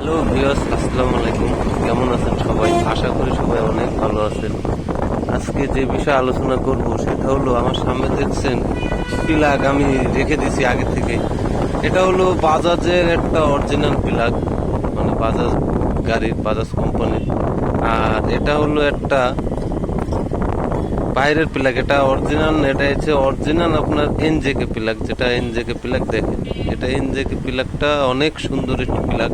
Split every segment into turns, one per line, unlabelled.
Hello viewers, আসসালামু আলাইকুম। কেমন আছেন সবাই? আশা করি সবাই অনেক ভালো আছেন। আজকে যে বিষয়ে আলোচনা করব সেটা হলো, আমার সামনে দেখছেন প্লাগ আমি রেখে দিছি আগে থেকে। এটা হলো বাজাজের একটা অরিজিনাল প্লাগ, মানে বাজাজ গাড়ির, বাজাজ কোম্পানির। আর এটা হলো একটা বাইরের প্লাগ, এটা অরিজিনাল, এটা হচ্ছে অরিজিনাল আপনার এনজেকে প্লাগ, যেটা এনজেকে প্লাগ দেখেন। এটা এনজেকে প্লাগটা অনেক সুন্দর একটি প্লাগ,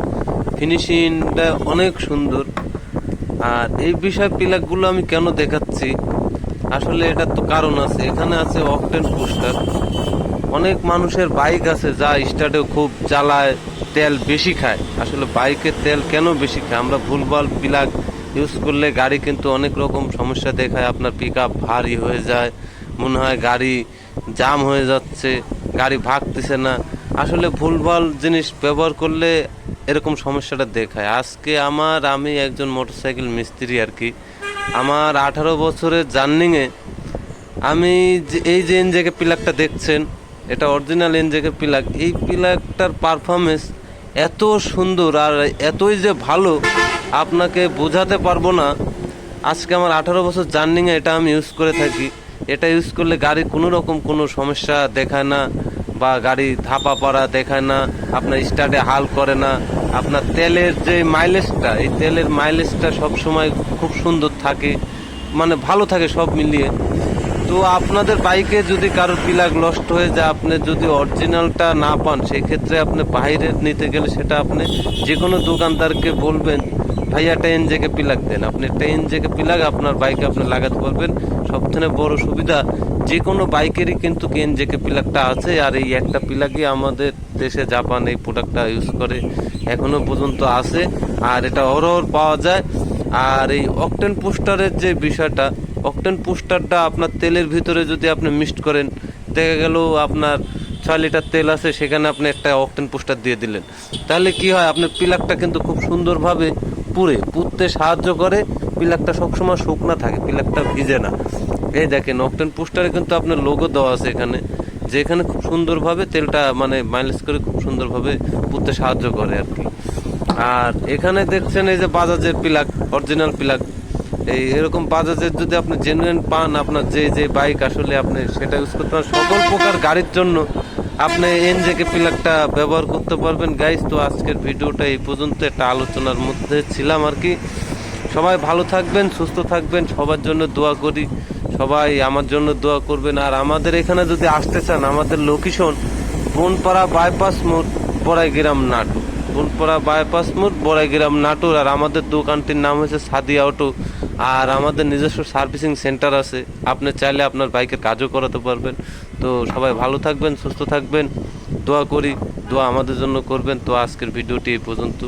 ফিনিশিংটা অনেক সুন্দর। আর এই বিষয় প্লাগগুলো আমি কেন দেখাচ্ছি, আসলে এটা তো কারণ আছে। এখানে আছে অকটেন বুস্টার। অনেক মানুষের বাইক আছে যা স্টার্টেও খুব জ্বালায়, তেল বেশি খায়। আসলে বাইকের তেল কেন বেশি খায়, আমরা ভুলভাল প্লাগ ইউজ করলে গাড়ি কিন্তু অনেক রকম সমস্যা দেখায়। আপনার পিক আপ ভারী হয়ে যায়, মনে হয় গাড়ি জাম হয়ে যাচ্ছে, গাড়ি ভাগতেছে না। আসলে ভুলভাল জিনিস ব্যবহার করলে এরকম সমস্যাটা দেখায়। আজকে আমি একজন মোটরসাইকেল মিস্ত্রি আর কি। আমার 18 বছরের জার্নিংয়ে আমি এই যে এনজেকে প্লাগটা দেখছেন, এটা অরিজিনাল এনজেকে প্লাগ। এই প্লাগটার পারফরমেন্স এত সুন্দর আর এতই যে ভালো, আপনাকে বোঝাতে পারবো না। আজকে আমার 18 বছর জার্নিংয়ে এটা আমি ইউজ করে থাকি। এটা ইউজ করলে গাড়ি কোনো রকম কোনো সমস্যা দেখায় না, বা গাড়ি ধাপা পড়া দেখায় না, আপনার স্টার্টে হাল করে না। আপনার তেলের যে মাইলেজটা, এই তেলের মাইলেজটা সবসময় খুব সুন্দর থাকে, মানে ভালো থাকে সব মিলিয়ে। তো আপনাদের বাইকে যদি কারোর প্লাগ নষ্ট হয়ে যায়, আপনি যদি অরিজিনালটা না পান, সেই ক্ষেত্রে আপনি বাইরে নিতে গেলে সেটা আপনি যে কোনো দোকানদারকে বলবেন, ভাইয়া একটা এনজেকে প্লাগ দেন। আপনি একটা এনজেকে প্লাগ আপনার বাইকে আপনি লাগাতে পারবেন। সবথেকে বড় সুবিধা, যে কোনো বাইকেরই কিন্তু এনজেকে প্লাগটা আছে। আর এই একটা প্লাগই আমাদের দেশে জাপান এই প্রোডাক্টটা ইউজ করে, এখনো পর্যন্ত আছে। আর এটা অরহর পাওয়া যায়। আর এই অকটেন পোস্টারের যে বিষয়টা, অকটেন পোস্টারটা আপনার তেলের ভিতরে যদি আপনি মিক্সড করেন, দেখা গেল আপনার 6 লিটার তেল আছে, সেখানে আপনি একটা অকটেন পোস্টার দিয়ে দিলেন, তাহলে কি হয়, আপনার প্লাগটা কিন্তু খুব সুন্দরভাবে পুড়তে সাহায্য করে। প্লাগটা সবসময় শুকনা থাকে, প্লাগটা ভিজে না। এই দেখেন অকটেন পোস্টারে কিন্তু আপনার লোগো দেওয়া আছে এখানে, যেখানে খুব সুন্দরভাবে তেলটা মানে মাইলেজ করে খুব সুন্দরভাবে পুড়তে সাহায্য করে আর কি। আর এখানে দেখছেন এই যে বাজাজের প্লাগ, অরিজিনাল প্লাগ। এরকম বাজাজের যদি আপনি জেনুইন পান, আপনার যে যে বাইক আসলে আপনি সেটা ইউজ করতে পারেন, সকল প্রকার গাড়ির জন্য আপনি এনজেকে প্লাগটা ব্যবহার করতে পারবেন গাইস। তো আজকের ভিডিওটা এই পর্যন্ত, একটা আলোচনার মধ্যে ছিলাম আর কি। সবাই ভালো থাকবেন, সুস্থ থাকবেন, সবার জন্য দোয়া করি। সবাই আমার জন্য দোয়া করবেন। আর আমাদের এখানে যদি আসতে চান, আমাদের লোকেশন বনপাড়া বাইপাস মোড়, বড়াইগ্রাম, নাটোর। বনপাড়া বাইপাস মোড়, বড়াইগ্রাম, নাটোর। আর আমাদের দোকানটির নাম হচ্ছে সাদিয়া অটো। আর আমাদের নিজস্ব সার্ভিসিং সেন্টার আছে, আপনি চাইলে আপনার বাইকের কাজও করাতে পারবেন। তো সবাই ভালো থাকবেন, সুস্থ থাকবেন, দোয়া করি, দোয়া আমাদের জন্য করবেন। তো আজকের ভিডিওটি এই পর্যন্ত।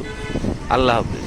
আল্লাহ হাফেজ।